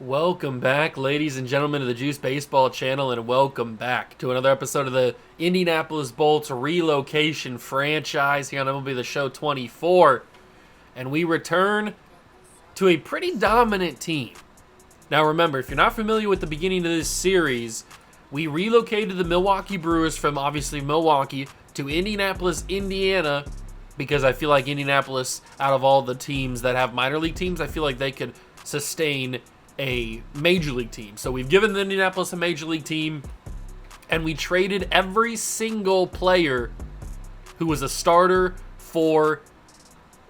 Welcome back, ladies and gentlemen, to the Juice Baseball channel, and welcome back to another episode of the Indianapolis Bolts Relocation franchise here on MLB The Show 24. And we return to a pretty dominant team. Now remember, if you're not familiar with the beginning of this series, we relocated the Milwaukee Brewers from obviously Milwaukee to Indianapolis, Indiana, because I feel like Indianapolis, out of all the teams that have minor league teams, I feel like they could sustain a major league team. So we've given the Indianapolis a major league team, and we traded every single player who was a starter for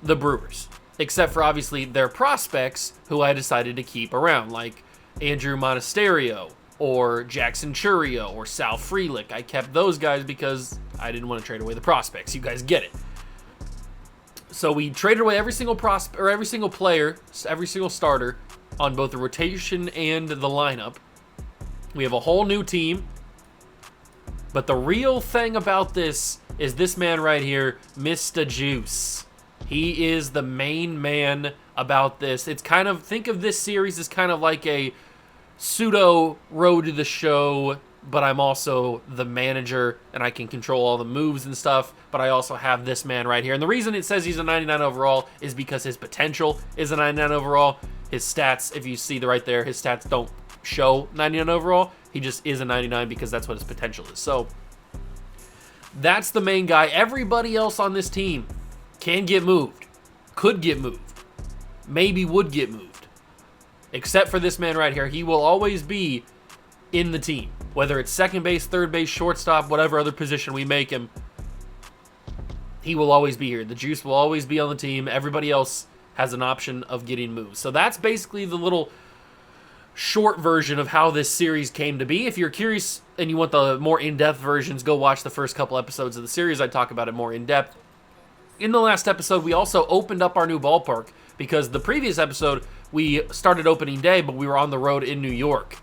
the Brewers, except for obviously their prospects, who I decided to keep around, like Andrew Monasterio or Jackson Churio or Sal Frelick. I kept those guys because I didn't want to trade away the prospects. You guys get it. So we traded away every single prospect, or every single player, every single starter on both the rotation and the lineup. We have a whole new team. But the real thing about this is this man right here, Mr. Juice. He is the main man about this. It's kind of, think of this series as kind of like a pseudo Road to the Show, but I'm also the manager and I can control all the moves and stuff, but I also have this man right here. And the reason it says he's a 99 overall is because his potential is a 99 overall. His stats, if you see right there, his stats don't show 99 overall. He just is a 99 because that's what his potential is. So that's the main guy. Everybody else on this team can get moved, could get moved, maybe would get moved, except for this man right here. He will always be in the team, whether it's second base, third base, shortstop, whatever other position we make him. He will always be here. The Juice will always be on the team. Everybody else has an option of getting moved. So that's basically the little short version of how this series came to be. If you're curious and you want the more in-depth versions, go watch the first couple episodes of the series. I talk about it more in depth. In the last episode, we also opened up our new ballpark because the previous episode, we started opening day, but we were on the road in New York.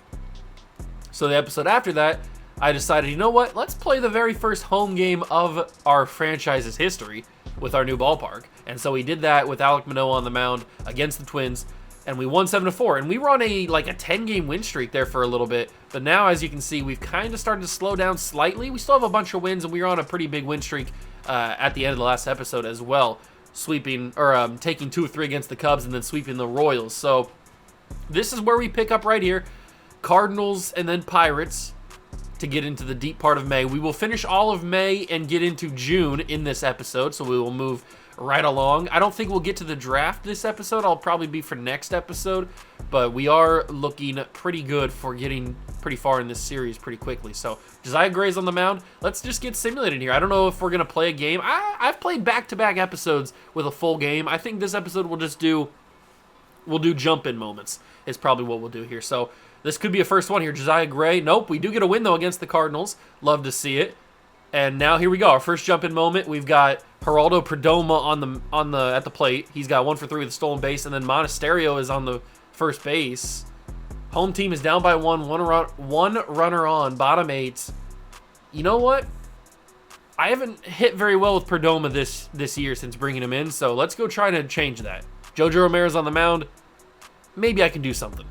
So the episode after that, I decided, you know what? Let's play the very first home game of our franchise's history with our new ballpark. And so we did that with Alek Manoah on the mound against the Twins, and we won 7-4. And we were on a 10-game win streak there for a little bit. But now, as you can see, we've kind of started to slow down slightly. We still have a bunch of wins, and we were on a pretty big win streak at the end of the last episode as well, sweeping or taking 2 or 3 against the Cubs and then sweeping the Royals. So this is where we pick up right here. Cardinals and then Pirates to get into the deep part of May. We will finish all of May and get into June in this episode, so we will move right along. I don't think we'll get to the draft this episode. I'll probably be for next episode, but we are looking pretty good for getting pretty far in this series pretty quickly. So Josiah Gray's on the mound. Let's just get simulated here. I don't know if we're going to play a game. I've played back-to-back episodes with a full game. I think this episode we'll do jump-in moments is probably what we'll do here. So this could be a first one here. Josiah Gray. Nope, we do get a win, though, against the Cardinals. Love to see it. And now here we go. Our first jump-in moment. We've got Geraldo Perdomo at the plate. He's got 1 for 3 with a stolen base. And then Monasterio is on the first base. Home team is down by one runner on, bottom 8. You know what? I haven't hit very well with Perdomo this year since bringing him in, so let's go try to change that. Jojo Romero's on the mound. Maybe I can do something.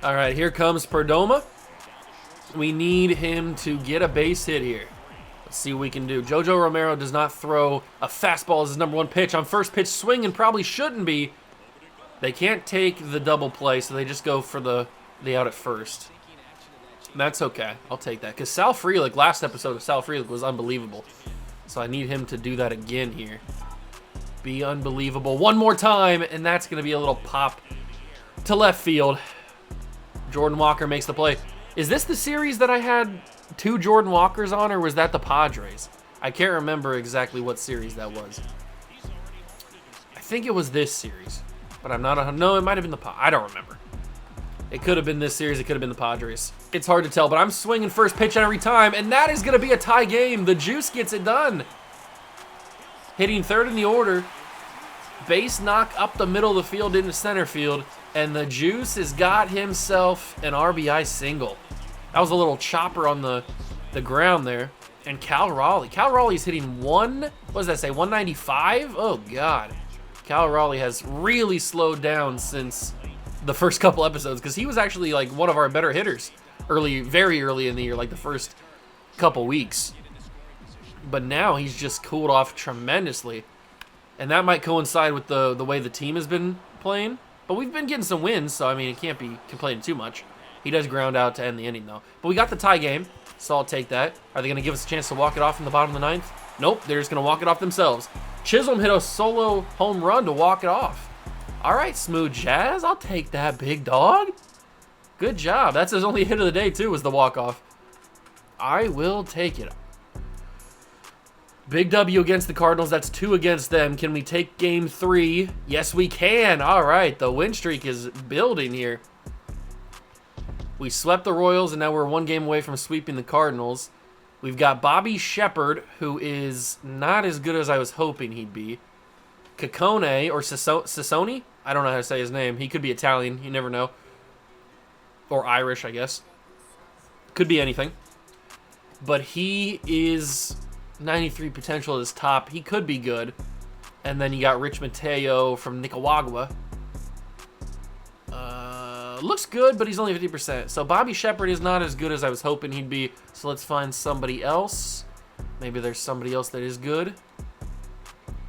All right, here comes Perdomo. We need him to get a base hit here. Let's see what we can do. Jojo Romero does not throw a fastball as his number 1 pitch. On first pitch swing, and probably shouldn't be. They can't take the double play, so they just go for the out at first. That's okay. I'll take that. Because Sal Frelick, last episode of Sal Frelick was unbelievable. So I need him to do that again here. Be unbelievable one more time, and that's going to be a little pop to left field. Jordan Walker makes the play. Is this the series that I had 2 Jordan Walkers on, or was that the Padres? I can't remember exactly what series that was. I think it was this series, but I'm not. No, it might have been I don't remember. It could have been this series. It could have been the Padres. It's hard to tell, but I'm swinging first pitch every time, and that is going to be a tie game. The Juice gets it done. Hitting third in the order. Base knock up the middle of the field into center field, and the Juice has got himself an RBI single. That was a little chopper on the ground there. And Cal Raleigh's hitting what does that say, 195? Oh, God. Cal Raleigh has really slowed down since the first couple episodes, because he was actually like one of our better hitters very early in the year, like the first couple weeks. But now he's just cooled off tremendously, and that might coincide with the way the team has been playing. But we've been getting some wins, so I mean, it can't be complaining too much. He does ground out to end the inning, though. But we got the tie game, so I'll take that. Are they going to give us a chance to walk it off in the bottom of the ninth? Nope, they're just going to walk it off themselves. Chisholm hit a solo home run to walk it off. All right, Smooth Jazz, I'll take that, big dog. Good job. That's his only hit of the day, too, was the walk-off. I will take it. Big W against the Cardinals. That's 2 against them. Can we take game 3? Yes, we can. All right, the win streak is building here. We swept the Royals, and now we're 1 game away from sweeping the Cardinals. We've got Bobby Shepard, who is not as good as I was hoping he'd be. Ciccone, or Sassoni? I don't know how to say his name. He could be Italian. You never know. Or Irish, I guess. Could be anything. But he is 93 potential at his top. He could be good. And then you got Rich Mateo from Nicaragua. Looks good, but he's only 50%. So Bobby Shepard is not as good as I was hoping he'd be. So let's find somebody else. Maybe there's somebody else that is good.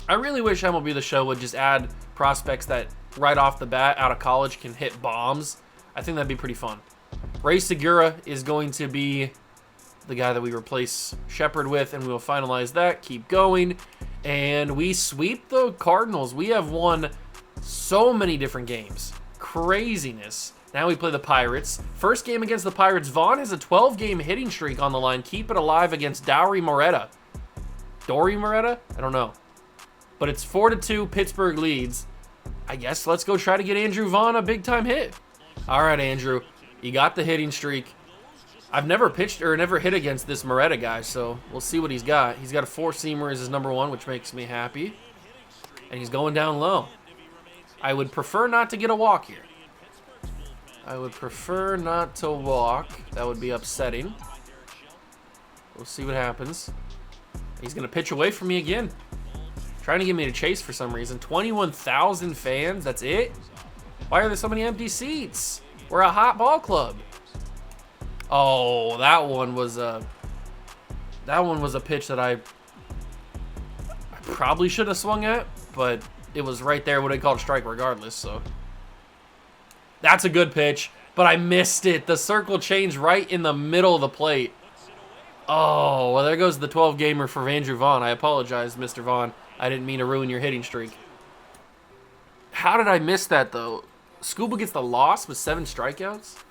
I really wish MLB The Show would just add prospects that right off the bat out of college can hit bombs. I think that'd be pretty fun. Ray Segura is going to be the guy that we replace Shepard with, and we'll finalize that. Keep going. And we sweep the Cardinals. We have won so many different games. Craziness. Now we play the Pirates. First game against the Pirates. Vaughn has a 12-game hitting streak on the line. Keep it alive against Dory Moretta. Dory Moretta? I don't know. But it's 4-2. Pittsburgh leads. I guess let's go try to get Andrew Vaughn a big-time hit. All right, Andrew. You got the hitting streak. I've never pitched or never hit against this Moretta guy, so we'll see what he's got. He's got a 4-seamer as his number 1, which makes me happy. And he's going down low. I would prefer not to get a walk here. I would prefer not to walk. That would be upsetting. We'll see what happens. He's going to pitch away from me again. Trying to get me to chase for some reason. 21,000 fans, that's it? Why are there so many empty seats? We're a hot ball club. Oh, that one was a pitch that I probably should have swung at, but it was right there what I called a strike regardless, so. That's a good pitch, but I missed it. The circle changed right in the middle of the plate. Oh, well, there goes the 12-gamer for Andrew Vaughn. I apologize, Mr. Vaughn. I didn't mean to ruin your hitting streak. How did I miss that, though? Scooble gets the loss with 7 strikeouts?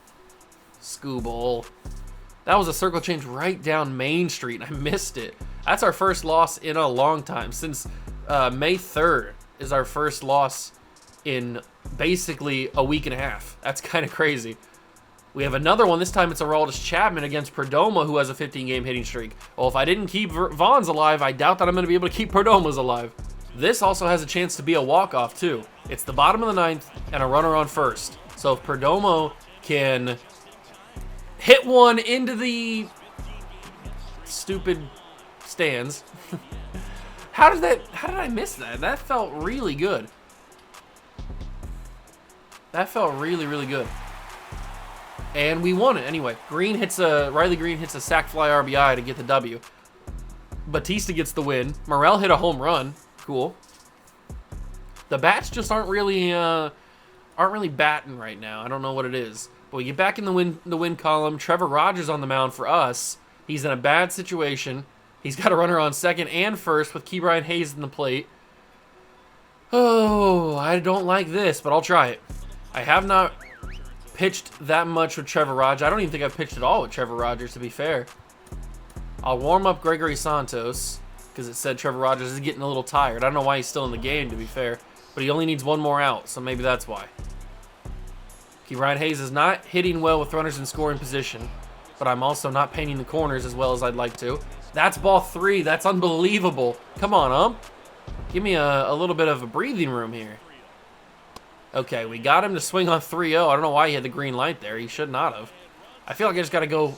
Scooble. That was a circle change right down Main Street, and I missed it. That's our first loss in a long time. Since May 3rd is our first loss in basically a week and a half. That's kind of crazy. We have another one. This time it's Aroldis Chapman against Perdomo, who has a 15-game hitting streak. Well, if I didn't keep Vaughn's alive, I doubt that I'm going to be able to keep Perdomo's alive. This also has a chance to be a walk-off, too. It's the bottom of the 9th and a runner on first. So if Perdomo can hit one into the stupid stands. How did I miss that? That felt really good. That felt really, really good. And we won it anyway. Riley Green hits a sac fly RBI to get the W. Batista gets the win. Morel hit a home run. Cool. The bats just aren't really batting right now. I don't know what it is. But we get back in the win column. Trevor Rogers on the mound for us. He's in a bad situation. He's got a runner on second and first with Ke'Bryan Hayes in the plate. Oh, I don't like this, but I'll try it. I have not pitched that much with Trevor Rogers. I don't even think I've pitched at all with Trevor Rogers, to be fair. I'll warm up Gregory Santos because it said Trevor Rogers is getting a little tired. I don't know why he's still in the game, to be fair, but he only needs 1 more out, so maybe that's why. Ke'Bryan Hayes is not hitting well with runners in scoring position, but I'm also not painting the corners as well as I'd like to. That's ball 3. That's unbelievable. Come on, give me a little bit of a breathing room here. Okay, we got him to swing on 3-0. I don't know why he had the green light there. He should not have. I feel like I just got to go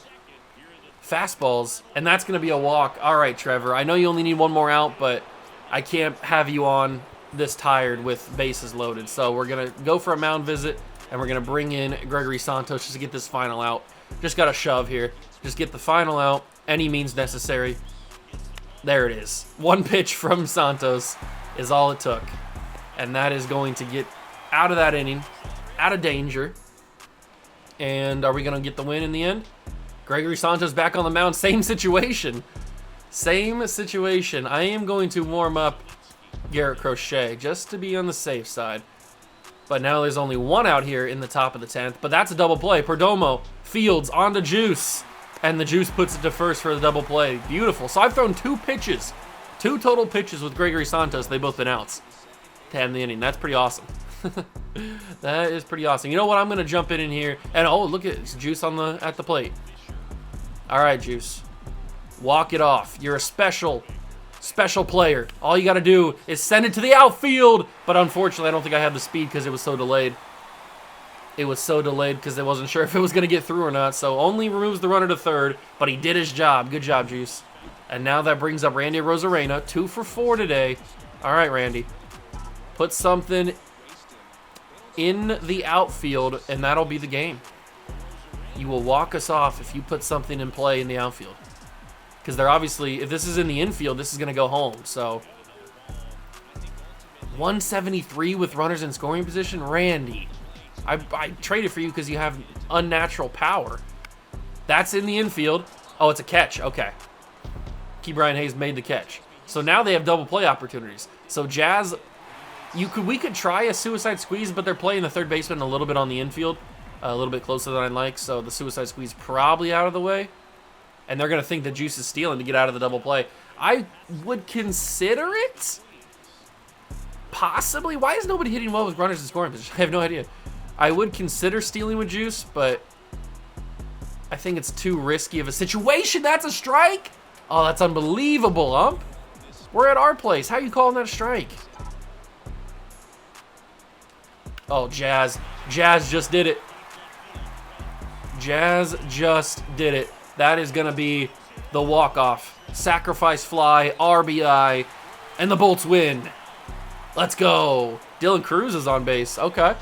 fastballs, and that's going to be a walk. All right, Trevor. I know you only need 1 more out, but I can't have you on this tired with bases loaded. So we're going to go for a mound visit, and And we're going to bring in Gregory Santos just to get this final out. Just got to shove here. Just get the final out. Any means necessary. There it is. One pitch from Santos is all it took. And that is going to get out of that inning, out of danger. And are we going to get the win in the end? Gregory Santos back on the mound. Same situation. Same situation. I am going to warm up Garrett Crochet just to be on the safe side. But now there's only one out here in the top of the 10th. But that's a double play. Perdomo, Fields, on to Juice. And the Juice puts it to first for the double play. Beautiful. So I've thrown 2 pitches. 2 total pitches with Gregory Santos. They've both been outs to end the inning. That's pretty awesome. That is pretty awesome. You know what? I'm going to jump in here. And, oh, look at it's Juice at the plate. All right, Juice. Walk it off. You're a special player. All you got to do is send it to the outfield. But unfortunately, I don't think I had the speed because it was so delayed. It was so delayed because I wasn't sure if it was going to get through or not. So only removes the runner to third, but he did his job. Good job, Juice. And now that brings up Randy Rosarena. 2 for 4 today. All right, Randy. Put something in the outfield, and that'll be the game. You will walk us off if you put something in play in the outfield. Because they're obviously, if this is in the infield, this is going to go home. So 173 with runners in scoring position. Randy, I traded for you because you have unnatural power. That's in the infield. Oh, it's a catch. Okay. Key Brian Hayes made the catch. So now they have double play opportunities. So Jazz, we could try a suicide squeeze, but they're playing the third baseman a little bit on the infield, a little bit closer than I'd like. So the suicide squeeze probably out of the way. And they're going to think that Juice is stealing to get out of the double play. I would consider it. Possibly. Why is nobody hitting well with runners in scoring position? I have no idea. I would consider stealing with Juice, but I think it's too risky of a situation. That's a strike? Oh, that's unbelievable, ump. We're at our place. How are you calling that a strike? Oh, Jazz. Jazz just did it. Jazz just did it. That is going to be the walk-off. Sacrifice fly, RBI, and the Bolts win. Let's go. Dylan Cruz is on base. Okay.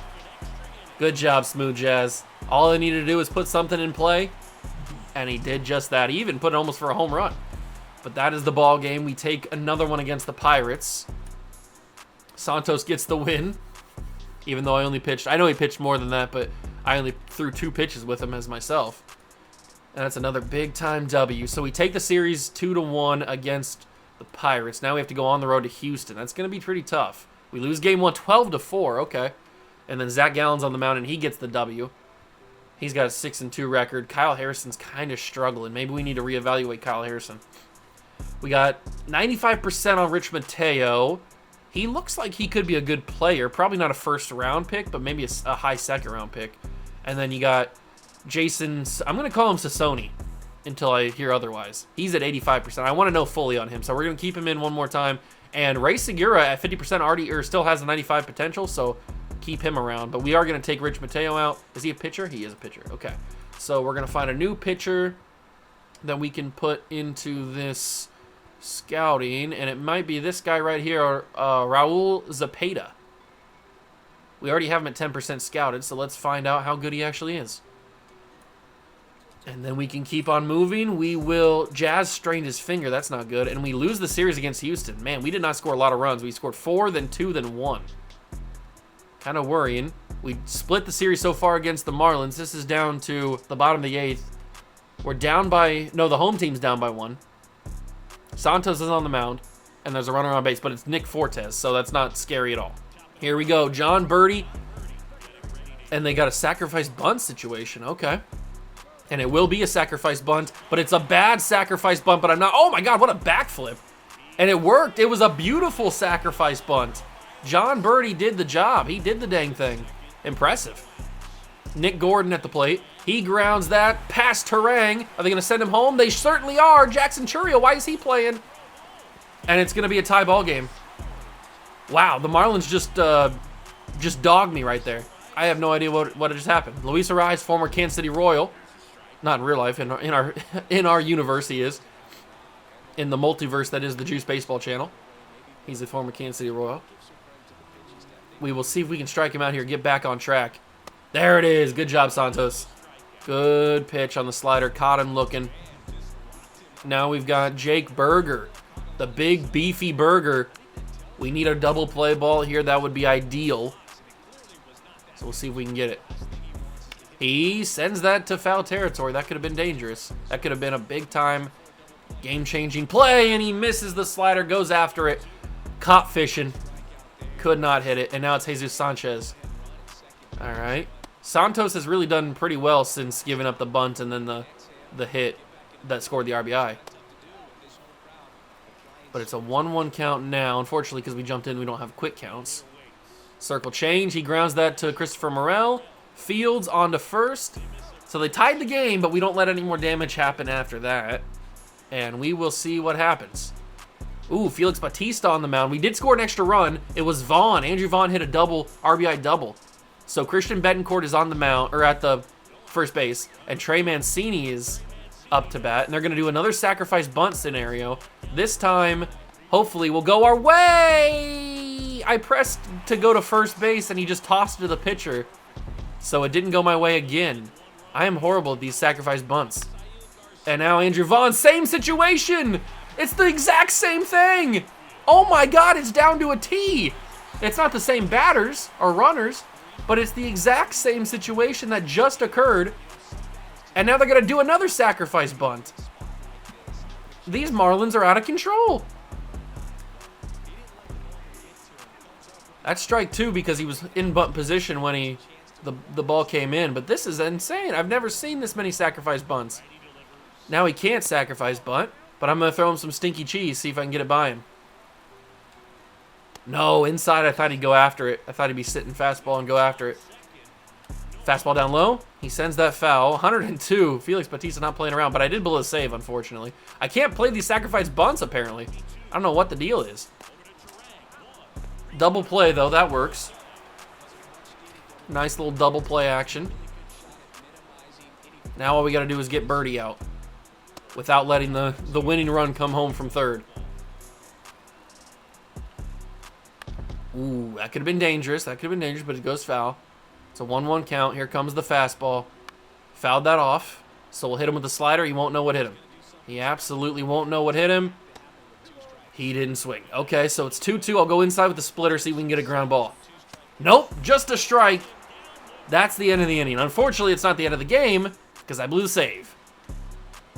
Good job, Smooth Jazz. All I needed to do was put something in play, and he did just that. He even put it almost for a home run. But that is the ball game. We take another one against the Pirates. Santos gets the win, even though I only pitched. I know he pitched more than that, but I only threw 2 pitches with him as myself. And that's another big-time W. So we take the series 2-1 against the Pirates. Now we have to go on the road to Houston. That's going to be pretty tough. We lose game 1 12-4. Okay. And then Zach Gallen's on the mound, and he gets the W. He's got a 6-2 record. Kyle Harrison's kind of struggling. Maybe we need to reevaluate Kyle Harrison. We got 95% on Rich Mateo. He looks like he could be a good player. Probably not a first-round pick, but maybe a high second-round pick. And then you got Jason, I'm going to call him Sassoni until I hear otherwise. He's at 85%. I want to know fully on him, so we're going to keep him in one more time. And Ray Segura at 50% already, or still has a 95 potential, so keep him around. But we are going to take Rich Mateo out. Is he a pitcher? He is a pitcher. Okay. So we're going to find a new pitcher that we can put into this scouting, and it might be this guy right here, Raul Zapata. We already have him at 10% scouted, so let's find out how good he actually is. And then we can keep on moving. We will. Jazz strained his finger. That's not good. And we lose the series against Houston. Man, we did not score a lot of runs. We scored 4, then 2, then 1. Kind of worrying. We split the series so far against the Marlins. This is down to the bottom of the 8th. We're down by... No, the home team's down by 1. Santos is on the mound. And there's a runner on base. But it's Nick Fortes, so that's not scary at all. Here we go. John Birdie. And they got a sacrifice bunt situation. Okay. And it will be a sacrifice bunt, but it's a bad sacrifice bunt, but I'm not... Oh, my God, what a backflip. And it worked. It was a beautiful sacrifice bunt. John Birdie did the job. He did the dang thing. Impressive. Nick Gordon at the plate. He grounds that past Terang. Are they going to send him home? They certainly are. Jackson Churio, why is he playing? And it's going to be a tie ball game. Wow, the Marlins just dogged me right there. I have no idea what just happened. Luis Arraez, former Kansas City Royal. Not in real life, in our universe he is. In the multiverse that is the Juice Baseball channel. He's a former Kansas City Royal. We will see if we can strike him out here, get back on track. There it is. Good job, Santos. Good pitch on the slider. Caught him looking. Now we've got Jake Berger, the big beefy Berger. We need a double play ball here. That would be ideal. So we'll see if we can get it. He sends that to foul territory. That could have been dangerous. That could have been a big-time, game-changing play, and he misses the slider, goes after it. Caught fishing. Could not hit it, and now it's Jesus Sanchez. All right. Santos has really done pretty well since giving up the bunt and then the hit that scored the RBI. But it's a 1-1 count now. Unfortunately, because we jumped in, we don't have quick counts. Circle change. He grounds that to Christopher Morel. Fields onto first. So they tied the game, but we don't let any more damage happen after that. And we will see what happens. Ooh, Felix Bautista on the mound. We did score an extra run. It was Vaughn. Andrew Vaughn hit a double, RBI double. So Christian Betancourt is on the mound, or at the first base, and Trey Mancini is up to bat. And they're going to do another sacrifice bunt scenario. This time, hopefully, will go our way. I pressed to go to first base, and he just tossed it to the pitcher. So it didn't go my way again. I am horrible at these sacrifice bunts. And now Andrew Vaughn, same situation. It's the exact same thing. Oh my God, it's down to a T. It's not the same batters or runners, but it's the exact same situation that just occurred. And now they're going to do another sacrifice bunt. These Marlins are out of control. That's strike two because he was in bunt position when the ball came in. But this is insane. I've never seen this many sacrifice bunts. Now he can't sacrifice bunt, but I'm going to throw him some stinky cheese, see if I can get it by him. No, inside I thought he'd go after it. I thought he'd be sitting fastball and go after it. Fastball down low. He sends that foul. 102. Felix Bautista not playing around, but I did blow a save, unfortunately. I can't play these sacrifice bunts, apparently. I don't know what the deal is. Double play, though. That works. Nice little double play action. Now all we got to do is get Birdie out without letting the winning run come home from third. Ooh, that could have been dangerous. That could have been dangerous, but it goes foul. It's a 1-1 count. Here comes the fastball. Fouled that off. So we'll hit him with the slider. He won't know what hit him. He absolutely won't know what hit him. He didn't swing. Okay, so it's 2-2. I'll go inside with the splitter, see if we can get a ground ball. Nope, just a strike. That's the end of the inning. Unfortunately, it's not the end of the game because I blew the save.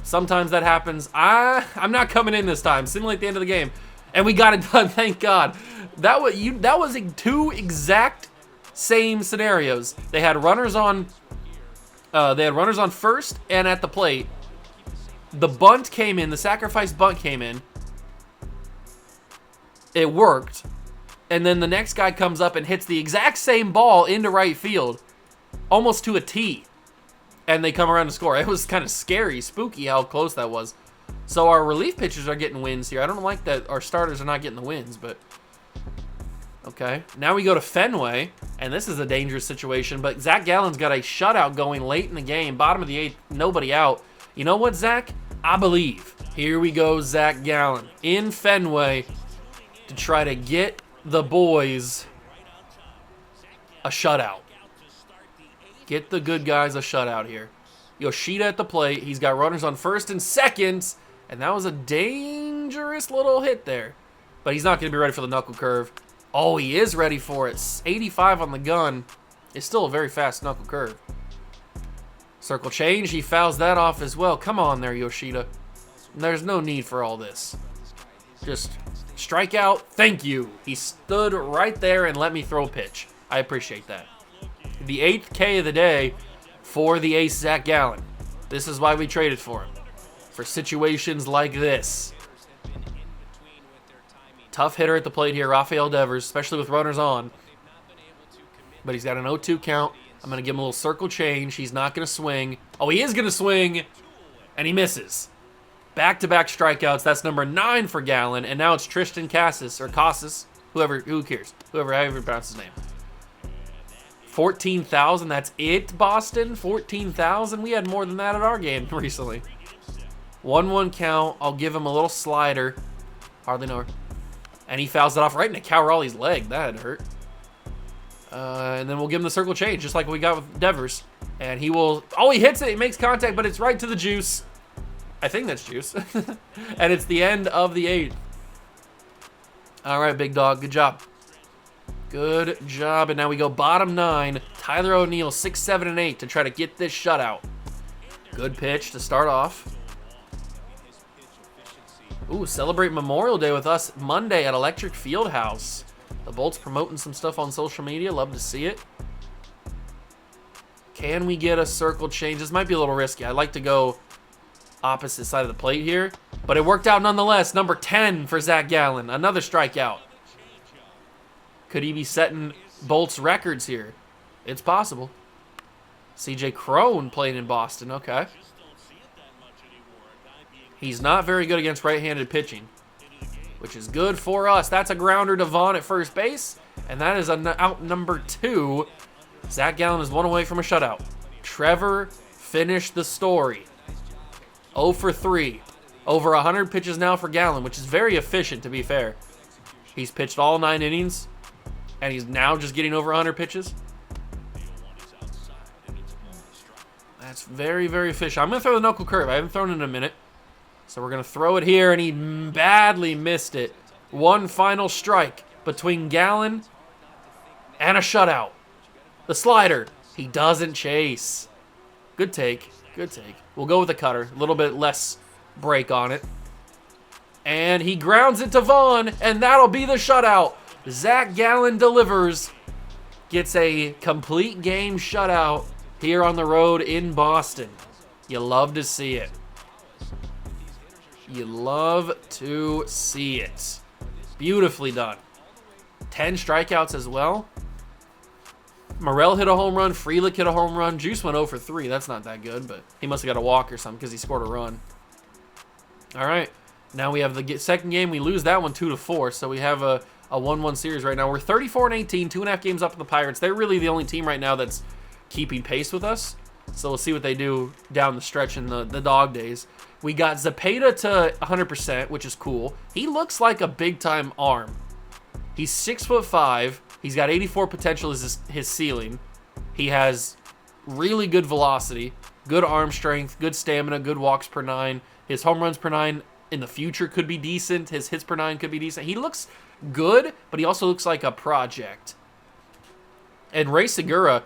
Sometimes that happens. I'm not coming in this time. Simulate the end of the game. And we got it done, thank God. That was two exact same scenarios. They had runners on first and at the plate. The bunt came in, the sacrifice bunt came in. It worked. And then the next guy comes up and hits the exact same ball into right field, almost to a T. And they come around to score. It was kind of scary, spooky how close that was. So our relief pitchers are getting wins here. I don't like that our starters are not getting the wins, but okay. Now we go to Fenway, and this is a dangerous situation, but Zach Gallen's got a shutout going late in the game, bottom of the eighth, nobody out. You know what, Zach? I believe. Here we go, Zach Gallen in Fenway to try to get the boys a shutout. Get the good guys a shutout here. Yoshida at the plate. He's got runners on first and second. And that was a dangerous little hit there. But he's not going to be ready for the knuckle curve. Oh, he is ready for it. 85 on the gun. It's still a very fast knuckle curve. Circle change. He fouls that off as well. Come on there, Yoshida. There's no need for all this. Just strike out. Thank you. He stood right there and let me throw a pitch. I appreciate that. The 8th K of the day for the ace, Zach Gallen. This is why we traded for him. For situations like this. Tough hitter at the plate here, Rafael Devers, especially with runners on. But he's got an 0-2 count. I'm going to give him a little circle change. He's not going to swing. Oh, he is going to swing. And he misses. Back-to-back strikeouts. That's number 9 for Gallen. And now it's Tristan Cassis, or Casas. Who cares? However pronounce his name. 14,000, that's it, Boston? 14,000? We had more than that at our game recently. 1-1 count. I'll give him a little slider. Hardly know her. And he fouls it off right into Cal Raleigh's leg. That hurt. And then we'll give him the circle change, just like we got with Devers. And he will... Oh, he hits it. He makes contact, but it's right to the juice. I think that's juice. And it's the end of the 8th. All right, big dog. Good job. Good job. And now we go bottom 9. Tyler O'Neill, 6, 7, and 8 to try to get this shutout. Good pitch to start off. Ooh, celebrate Memorial Day with us Monday at Electric Fieldhouse. The Bolts promoting some stuff on social media. Love to see it. Can we get a circle change? This might be a little risky. I'd like to go opposite side of the plate here, but it worked out nonetheless. Number 10 for Zach Gallen. Another strikeout. Could he be setting Bolts records here? It's possible. CJ Crone playing in Boston. Okay. He's not very good against right-handed pitching, which is good for us. That's a grounder to Vaughn at first base, and that is out number 2. Zach Gallen is 1 away from a shutout. Trevor finished the story. 0 for 3. Over 100 pitches now for Gallen, which is very efficient, to be fair. He's pitched all 9 innings, and he's now just getting over 100 pitches. That's very, very efficient. I'm going to throw the knuckle curve. I haven't thrown it in a minute. So we're going to throw it here, and he badly missed it. One final strike between Gallen and a shutout. The slider. He doesn't chase. Good take. Good take. We'll go with the cutter. A little bit less break on it. And he grounds it to Vaughn, and that'll be the shutout. Zach Gallen delivers. Gets a complete game shutout here on the road in Boston. You love to see it. You love to see it. Beautifully done. 10 strikeouts as well. Morel hit a home run. Frelick hit a home run. Juice went 0 for 3. That's not that good, but he must have got a walk or something because he scored a run. All right. Now we have the second game. We lose that one 2-4, so we have a 1-1 series right now. We're 34-18, 2.5 games up on the Pirates. They're really the only team right now that's keeping pace with us. So we'll see what they do down the stretch in the dog days. We got Zepeda to 100%, which is cool. He looks like a big-time arm. He's 6'5". He's got 84 potential as his ceiling. He has really good velocity, good arm strength, good stamina, good walks per 9. His home runs per 9 in the future could be decent. His hits per 9 could be decent. He looks good, but he also looks like a project. And Ray Segura,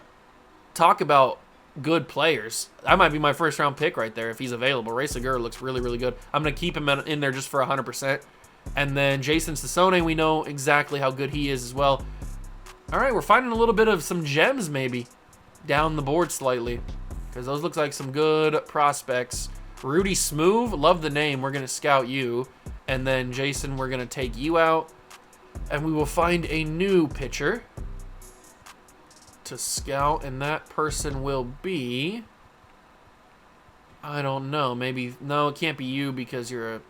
talk about good players. That might be my first round pick right there if he's available. Ray Segura looks really, really good. I'm going to keep him in there just for 100%. And then Jason Sassone, we know exactly how good he is as well. All right, we're finding a little bit of some gems maybe down the board slightly because those look like some good prospects. Rudy Smoove, love the name. We're going to scout you. And then Jason, we're going to take you out. And we will find a new pitcher to scout, and that person will be, I don't know, maybe, no, it can't be you because you're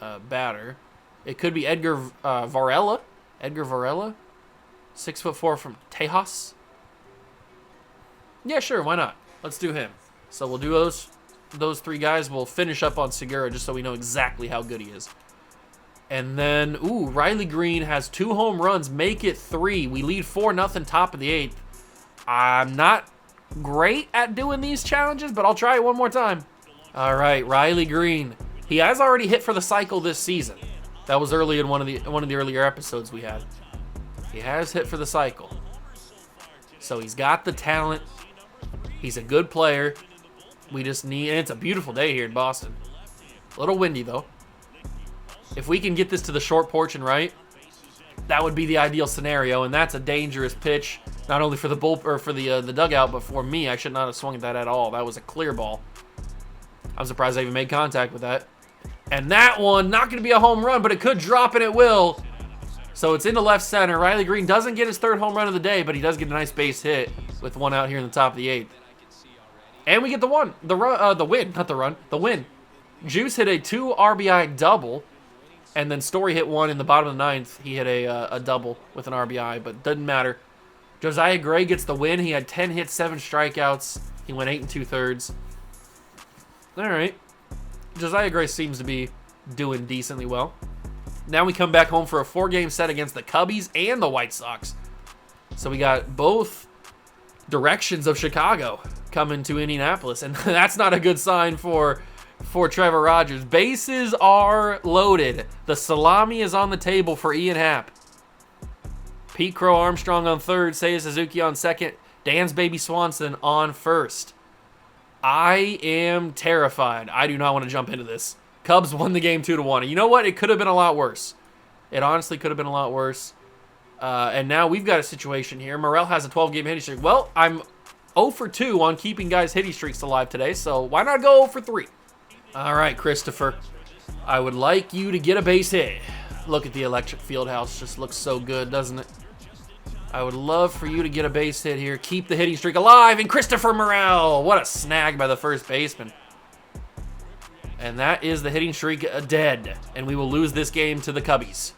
a batter. It could be Edgar Varela. Edgar Varela, 6'4" from Tejas. Yeah, sure, why not? Let's do him. So we'll do those 3 guys. We'll finish up on Segura just so we know exactly how good he is. And then, ooh, Riley Green has 2 home runs, make it 3. We lead 4-0 top of the 8th. I'm not great at doing these challenges, but I'll try it one more time. All right, Riley Green. He has already hit for the cycle this season. That was early in one of the earlier episodes we had. He has hit for the cycle. So he's got the talent. He's a good player. We just need, and it's a beautiful day here in Boston. A little windy though. If we can get this to the short porch and right, that would be the ideal scenario, and that's a dangerous pitch, not only for the the dugout, but for me. I should not have swung at that at all. That was a clear ball. I'm surprised I even made contact with that. And that one, not going to be a home run, but it could drop, and it will. So it's into left center. Riley Green doesn't get his 3rd home run of the day, but he does get a nice base hit with one out here in the top of the 8th. And we get the win. Juice hit a 2 RBI double. And then Story hit one in the bottom of the 9th. He hit a double with an RBI, but doesn't matter. Josiah Gray gets the win. He had 10 hits, 7 strikeouts. He went 8 2/3. All right. Josiah Gray seems to be doing decently well. Now we come back home for a 4-game set against the Cubbies and the White Sox. So we got both directions of Chicago coming to Indianapolis, and that's not a good sign for Trevor Rogers. Bases are loaded. The salami is on the table for Ian Happ. Pete Crow Armstrong on third, Seiya Suzuki on second, Dan's Baby Swanson on first. I am terrified. I do not want to jump into this. Cubs won the game 2-1. And you know what? It could have been a lot worse. It honestly could have been a lot worse. And now we've got a situation here. Morel has a 12-game hitting streak. Well, I'm 0 for 2 on keeping guys' hitting streaks alive today, so why not go 0 for 3? All right, Christopher. I would like you to get a base hit. Look at the electric field house. Just looks so good, doesn't it? I would love for you to get a base hit here. Keep the hitting streak alive. And Christopher Morel. What a snag by the first baseman. And that is the hitting streak dead. And we will lose this game to the Cubbies.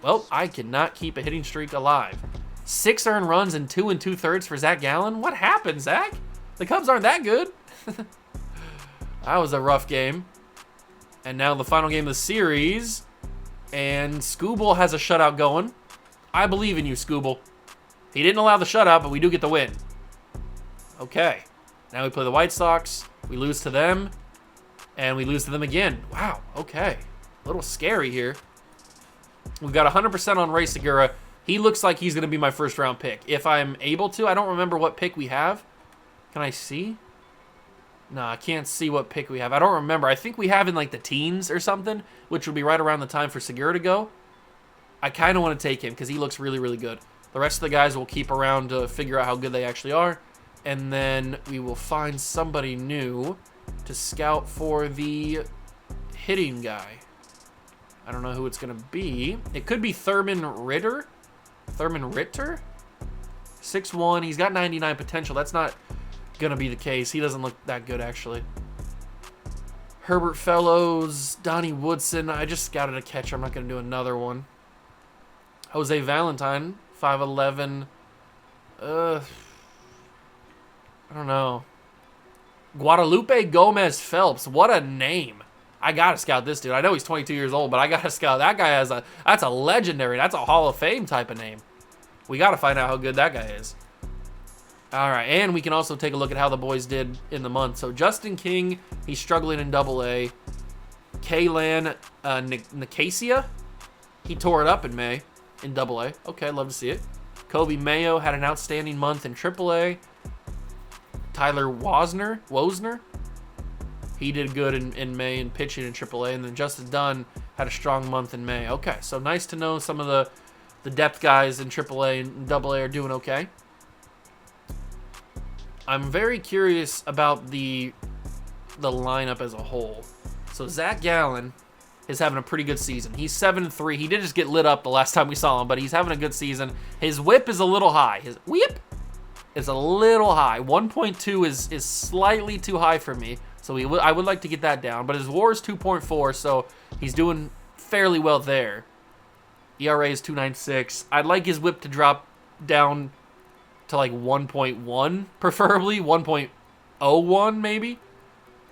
Well, I cannot keep a hitting streak alive. 6 earned runs and 2 2/3 for Zach Gallen. What happened, Zach? The Cubs aren't that good. That was a rough game. And now the final game of the series. And Skubal has a shutout going. I believe in you, Skubal. He didn't allow the shutout, but we do get the win. Okay. Now we play the White Sox. We lose to them. And we lose to them again. Wow. Okay. A little scary here. We've got 100% on Ray Segura. He looks like he's going to be my first-round pick. If I'm able to. I don't remember what pick we have. Can I see? No, I can't see what pick we have. I don't remember. I think we have in like the teens or something, which would be right around the time for Segura to go. I kind of want to take him because he looks really, really good. The rest of the guys will keep around to figure out how good they actually are. And then we will find somebody new to scout for the hitting guy. I don't know who it's going to be. It could be Thurman Ritter. 6'1". He's got 99 potential. That's not going to be the case. He doesn't look that good, actually. Herbert Fellows, Donnie Woodson. I just scouted a catcher. I'm not going to do another one. Jose Valentine, 5'11". I don't know. Guadalupe Gomez Phelps. What a name. I got to scout this dude. I know he's 22 years old, but I got to scout. That guy that's a legendary, that's a Hall of Fame type of name. We got to find out how good that guy is. All right, and we can also take a look at how the boys did in the month. So Justin King, he's struggling in Double-A. Kaylan Nicasia, he tore it up in May in Double-A. Okay, love to see it. Kobe Mayo had an outstanding month in Triple-A. Tyler Wosner, he did good in May in pitching in Triple-A. And then Justin Dunn had a strong month in May. Okay, so nice to know some of the depth guys in Triple-A and Double-A are doing okay. I'm very curious about the lineup as a whole. So Zach Gallen is having a pretty good season. He's 7-3. He did just get lit up the last time we saw him, but he's having a good season. His whip is a little high. His whip is a little high. 1.2 is slightly too high for me, so I would like to get that down. But his WAR is 2.4, so he's doing fairly well there. ERA is 2.96. I'd like his whip to drop down to like 1.1, preferably 1.01 maybe.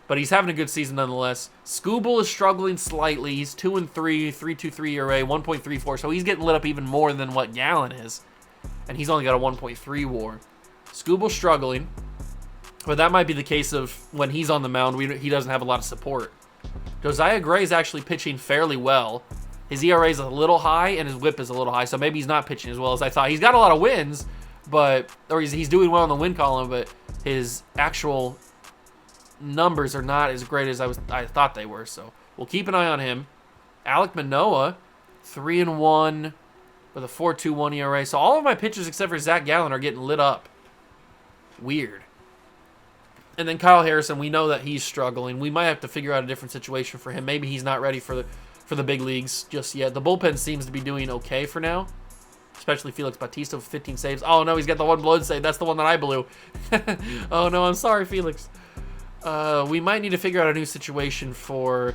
But he's having a good season nonetheless. Skubal is struggling slightly. He's 2-3, 3.23 ERA, 1.34. So he's getting lit up even more than what Gallen is. And he's only got a 1.3 WAR. Skubal's struggling. But that might be the case of when he's on the mound, he doesn't have a lot of support. Josiah Gray is actually pitching fairly well. His ERA is a little high and his whip is a little high. So maybe he's not pitching as well as I thought. He's got a lot of wins, or he's doing well in the win column, but his actual numbers are not as great as I thought they were. So we'll keep an eye on him. Alek Manoah, 3-1 with a 4.21 ERA. So all of my pitchers except for Zach Gallen are getting lit up. Weird. And then Kyle Harrison, we know that he's struggling. We might have to figure out a different situation for him. Maybe he's not ready for the big leagues just yet. The bullpen seems to be doing okay for now, especially Felix Bautista with 15 saves. Oh, no, he's got the one blown save. That's the one that I blew. Oh, no, I'm sorry, Felix. We might need to figure out a new situation for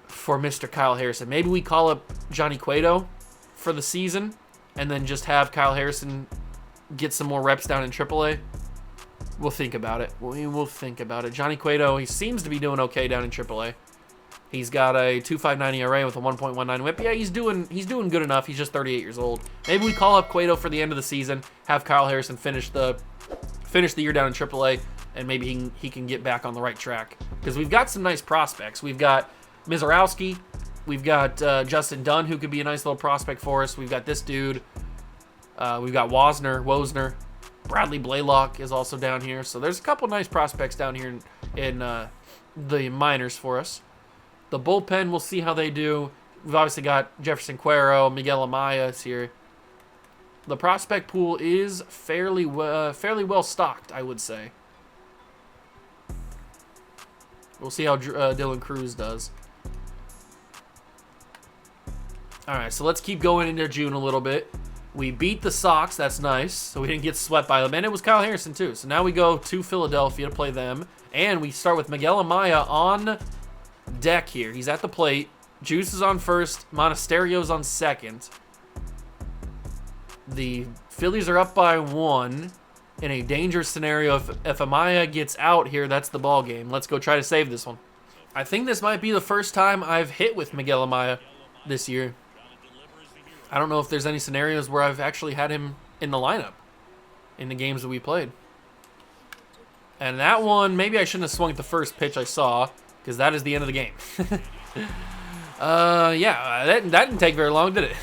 Mr. Kyle Harrison. Maybe we call up Johnny Cueto for the season and then just have Kyle Harrison get some more reps down in AAA. We'll think about it. We will think about it. Johnny Cueto, he seems to be doing okay down in AAA. He's got a 2.59 ERA with a 1.19 WHIP. Yeah, he's doing good enough. He's just 38 years old. Maybe we call up Cueto for the end of the season, have Kyle Harrison finish the year down in AAA, and maybe he can get back on the right track. Because we've got some nice prospects. We've got Mizorowski. We've got Justin Dunn, who could be a nice little prospect for us. We've got this dude. We've got Wosner. Bradley Blaylock is also down here. So there's a couple nice prospects down here in the minors for us. The bullpen, we'll see how they do. We've obviously got Jefferson Cuero, Miguel Amaya is here. The prospect pool is fairly well stocked, I would say. We'll see how Dylan Cruz does. All right, so let's keep going into June a little bit. We beat the Sox. That's nice. So we didn't get swept by them. And it was Kyle Harrison, too. So now we go to Philadelphia to play them. And we start with Miguel Amaya on deck here. He's at the plate. Juice is on first. Monasterio's on second. The Phillies are up by 1 in a dangerous scenario. If Amaya gets out here, that's the ball game. Let's go try to save this one. I think this might be the first time I've hit with Miguel Amaya this year. I don't know if there's any scenarios where I've actually had him in the lineup in the games that we played. And that one, maybe I shouldn't have swung at the first pitch I saw, because that is the end of the game. Yeah, that didn't take very long, did it?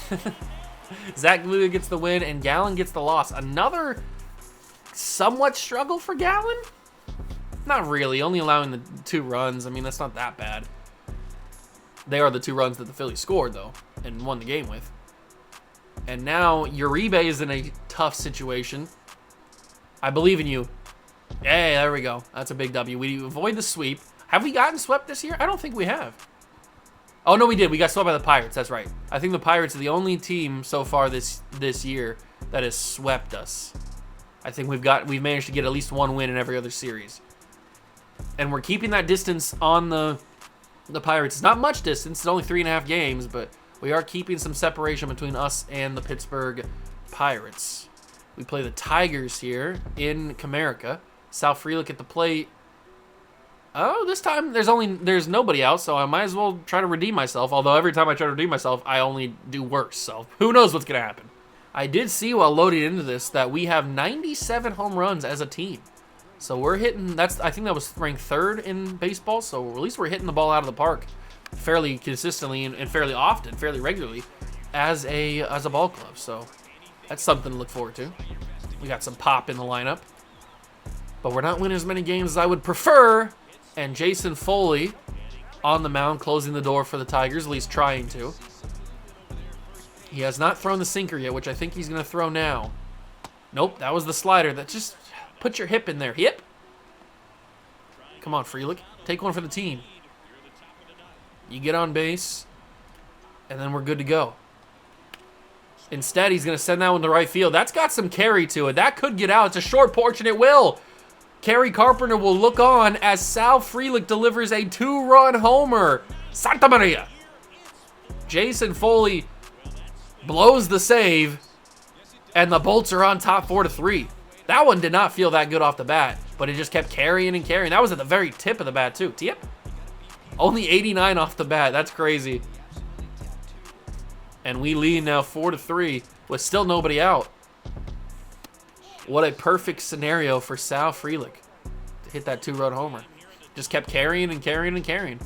Zach Galluga gets the win, and Gallen gets the loss. Another somewhat struggle for Gallen? Not really, only allowing the 2 runs. I mean, that's not that bad. They are the 2 runs that the Phillies scored, though, and won the game with. And now Uribe is in a tough situation. I believe in you. Hey, there we go. That's a big W. We avoid the sweep. Have we gotten swept this year? I don't think we have. Oh, no, we did. We got swept by the Pirates. That's right. I think the Pirates are the only team so far this year that has swept us. I think we've managed to get at least 1 win in every other series. And we're keeping that distance on the Pirates. It's not much distance. It's only 3.5 games, but we are keeping some separation between us and the Pittsburgh Pirates. We play the Tigers here in Comerica. Sal Frelick at the plate. Oh, this time there's nobody out, so I might as well try to redeem myself. Although every time I try to redeem myself, I only do worse. So who knows what's going to happen. I did see while loading into this that we have 97 home runs as a team. So we're hitting, I think that was ranked 3rd in baseball. So at least we're hitting the ball out of the park fairly consistently and fairly often, fairly regularly as a ball club. So that's something to look forward to. We got some pop in the lineup, but we're not winning as many games as I would prefer. And Jason Foley on the mound, closing the door for the Tigers, at least trying to. He has not thrown the sinker yet, which I think he's going to throw now. Nope, that was the slider. That just put your hip in there. Hip. Come on, Frelick. Take one for the team. You get on base, and then we're good to go. Instead, he's going to send that one to right field. That's got some carry to it. That could get out. It's a short porch, and it will. Kerry Carpenter will look on as Sal Frelick delivers a 2-run homer. Santa Maria. Jason Foley blows the save, and the Bolts are on top 4-3. That one did not feel that good off the bat, but it just kept carrying and carrying. That was at the very tip of the bat, too. Tip. Only 89 off the bat. That's crazy. And we lead now 4-3 with still nobody out. What a perfect scenario for Sal Frelick to hit that 2-run homer. Just kept carrying and carrying and carrying.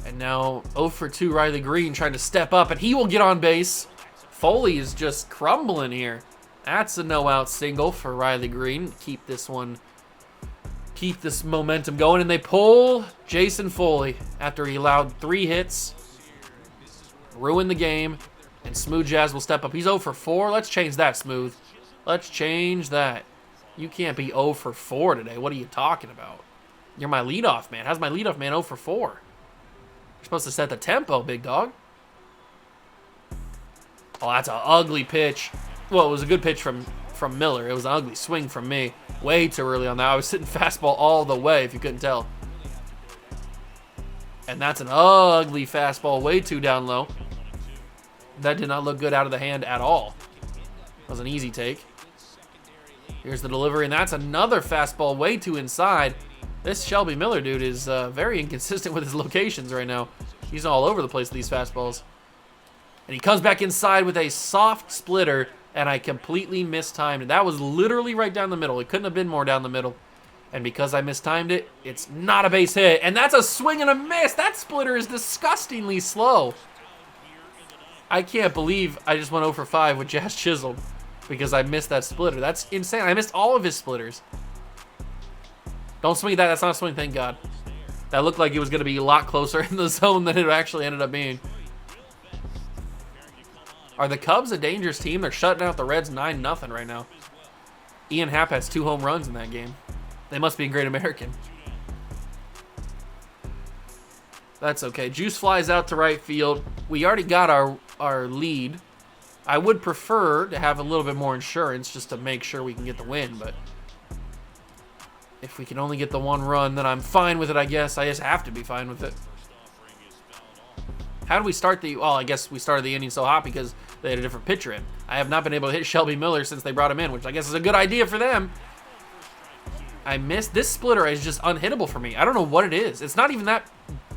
And now 0 for 2 Riley Green trying to step up, and he will get on base. Foley is just crumbling here. That's a no-out single for Riley Green. Keep this momentum going, and they pull Jason Foley after he allowed 3 hits. Ruin the game, and Smooth Jazz will step up. He's 0 for 4. Let's change that, Smooth. Let's change that. You can't be 0 for 4 today. What are you talking about? You're my leadoff man. How's my leadoff man 0 for 4? You're supposed to set the tempo, big dog. Oh, that's an ugly pitch. Well, it was a good pitch from Miller. It was an ugly swing from me. Way too early on that. I was sitting fastball all the way, if you couldn't tell. And that's an ugly fastball, way too down low. That did not look good out of the hand at all. That was an easy take. Here's the delivery, and that's another fastball way too inside. This Shelby Miller dude is very inconsistent with his locations right now. He's all over the place with these fastballs. And he comes back inside with a soft splitter, and I completely mistimed it. That was literally right down the middle. It couldn't have been more down the middle. And because I mistimed it, it's not a base hit. And that's a swing and a miss. That splitter is disgustingly slow. I can't believe I just went 0 for 5 with Jazz Chisholm because I missed that splitter. That's insane. I missed all of his splitters. Don't swing that. That's not a swing, thank God. That looked like it was going to be a lot closer in the zone than it actually ended up being. Are the Cubs a dangerous team? They're shutting out the Reds 9-0 right now. Ian Happ has 2 home runs in that game. They must be a Great American. That's okay. Juice flies out to right field. We already got our lead. I would prefer to have a little bit more insurance just to make sure we can get the win, but if we can only get the 1 run, then I'm fine with it, I guess. I just have to be fine with it. How do we start the... Well, I guess we started the inning so hot because they had a different pitcher in. I have not been able to hit Shelby Miller since they brought him in, which I guess is a good idea for them. I missed. This splitter is just unhittable for me. I don't know what it is. It's not even that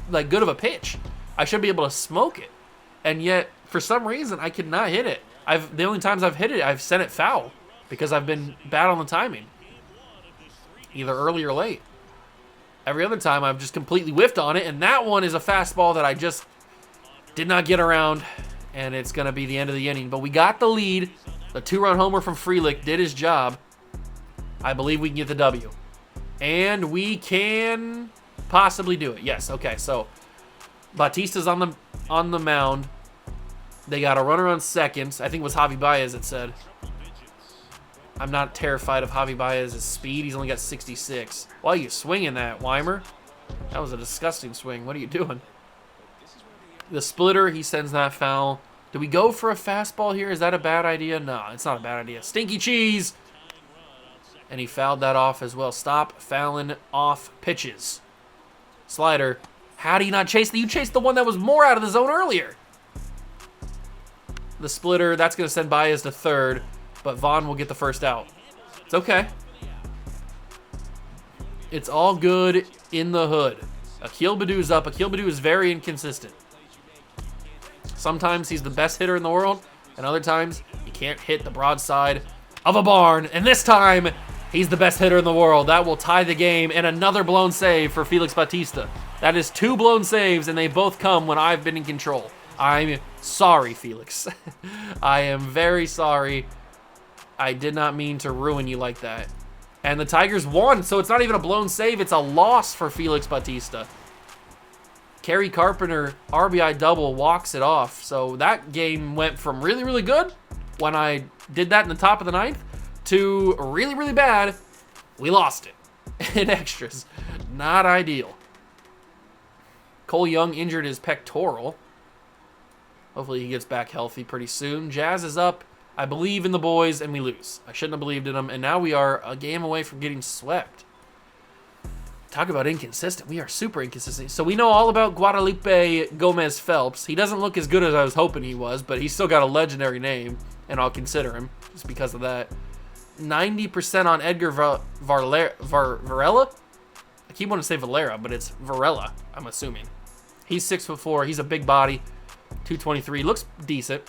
like good of a pitch. I should be able to smoke it. And yet, for some reason, I could not hit it. The only times I've hit it, I've sent it foul because I've been bad on the timing. Either early or late. Every other time, I've just completely whiffed on it, and that one is a fastball that I just did not get around, and it's going to be the end of the inning. But we got the lead. The 2-run homer from Frelick did his job. I believe we can get the W. And we can possibly do it. Yes, okay, so Bautista's on the mound. They got a runner on second. I think it was Javi Baez, it said. I'm not terrified of Javi Baez's speed. He's only got 66. Why are you swinging that, Weimer? That was a disgusting swing. What are you doing? The splitter, he sends that foul. Do we go for a fastball here? Is that a bad idea? No, it's not a bad idea. Stinky cheese! And he fouled that off as well. Stop fouling off pitches. Slider. How do you not chase? You chased the one that was more out of the zone earlier. The splitter, that's going to send Baez to third, but Vaughn will get the first out. It's okay. It's all good in the hood. Akil Badu's up. Akil Badu is very inconsistent. Sometimes he's the best hitter in the world, and other times he can't hit the broadside of a barn. And this time, he's the best hitter in the world. That will tie the game, and another blown save for Felix Bautista. That is 2 blown saves, and they both come when I've been in control. I'm sorry, Felix. I am very sorry. I did not mean to ruin you like that. And the Tigers won, so it's not even a blown save. It's a loss for Felix Bautista. Kerry Carpenter, RBI double, walks it off. So that game went from really, really good when I did that in the top of the 9th to really, really bad. We lost it in extras. Not ideal. Cole Young injured his pectoral. Hopefully he gets back healthy pretty soon. Jazz is up. I believe in the boys, and we lose. I shouldn't have believed in them, and now we are a game away from getting swept. Talk about inconsistent. We are super inconsistent. So we know all about Guadalupe Gomez Phelps. He doesn't look as good as I was hoping he was, but he's still got a legendary name, and I'll consider him just because of that. 90% on Edgar Varela? I keep wanting to say Valera, but it's Varela, I'm assuming. He's 6'4". He's a big body. 223. Looks decent.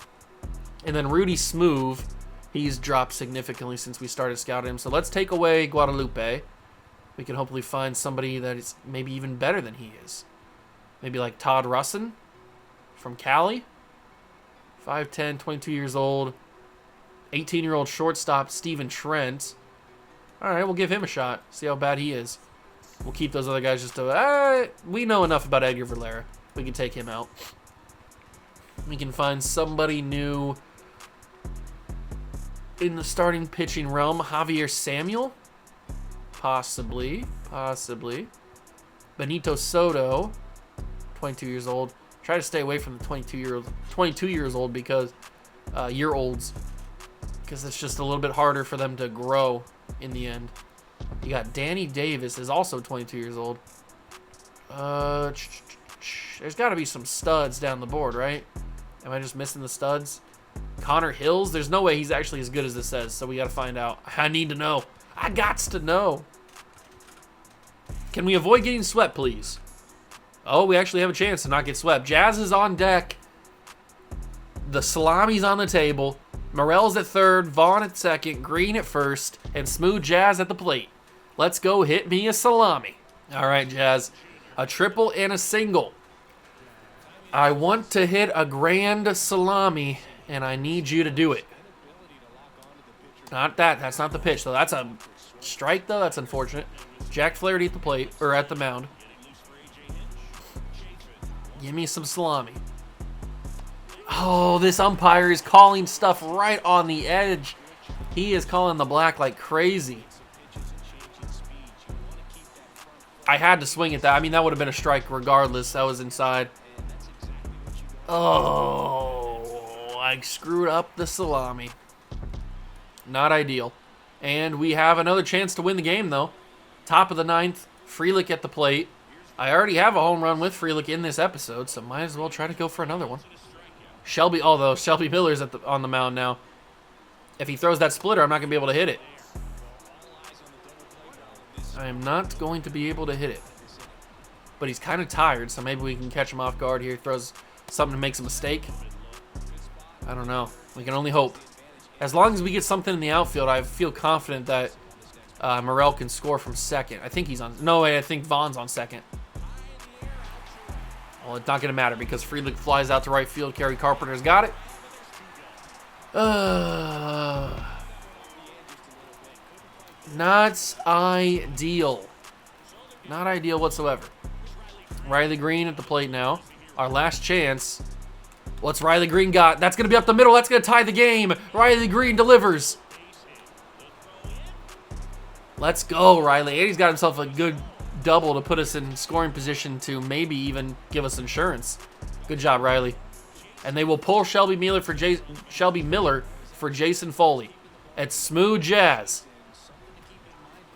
And then Rudy Smoove, he's dropped significantly since we started scouting him. So let's take away Guadalupe. We can hopefully find somebody that is maybe even better than he is. Maybe like Todd Russin from Cali. 5'10", 22 years old. 18-year-old shortstop Steven Trent. All right, we'll give him a shot. See how bad he is. We'll keep those other guys just to... we know enough about Edgar Valera. We can take him out. We can find somebody new in the starting pitching realm. Javier Samuel? Possibly. Benito Soto, 22 years old. Try to stay away from the 22 years old because year-olds, because it's just a little bit harder for them to grow in the end. You got Danny Davis, is also 22 years old. There's got to be some studs down the board, right? Am I just missing the studs? Connor Hills? There's no way he's actually as good as this says, so we got to find out. I need to know. I gots to know. Can we avoid getting swept, please? Oh, we actually have a chance to not get swept. Jazz is on deck. The salami's on the table. Morel's at third, Vaughn at second, Green at first, and Smooth Jazz at the plate. Let's go hit me a salami. All right, Jazz. A triple and a single. I want to hit a grand salami, and I need you to do it. Not that. That's not the pitch, though. That's a strike, though. That's unfortunate. Jack Flaherty at the plate, or at the mound. Give me some salami. Oh, this umpire is calling stuff right on the edge. He is calling the black like crazy. I had to swing at that. I mean, that would have been a strike regardless. That was inside. Oh, I screwed up the salami. Not ideal. And we have another chance to win the game, though. Top of the ninth, Frelick at the plate. I already have a home run with Frelick in this episode, so might as well try to go for another one. Although Shelby Miller's on the mound now. If he throws that splitter, I'm not going to be able to hit it. I am not going to be able to hit it. But he's kind of tired, so maybe we can catch him off guard here. He throws something and makes a mistake. I don't know. We can only hope. As long as we get something in the outfield, I feel confident that Morel can score from second. I think he's on... No, wait, I think Vaughn's on second. Well, it's not going to matter because Frelick flies out to right field. Kerry Carpenter's got it. Not ideal. Not ideal whatsoever. Riley Green at the plate now. Our last chance. What's Riley Green got? That's going to be up the middle. That's going to tie the game. Riley Green delivers. Let's go, Riley. And he's got himself a good double to put us in scoring position to maybe even give us insurance. Good job, Riley. And they will pull Shelby Miller for Jason Foley. It's Smooth Jazz.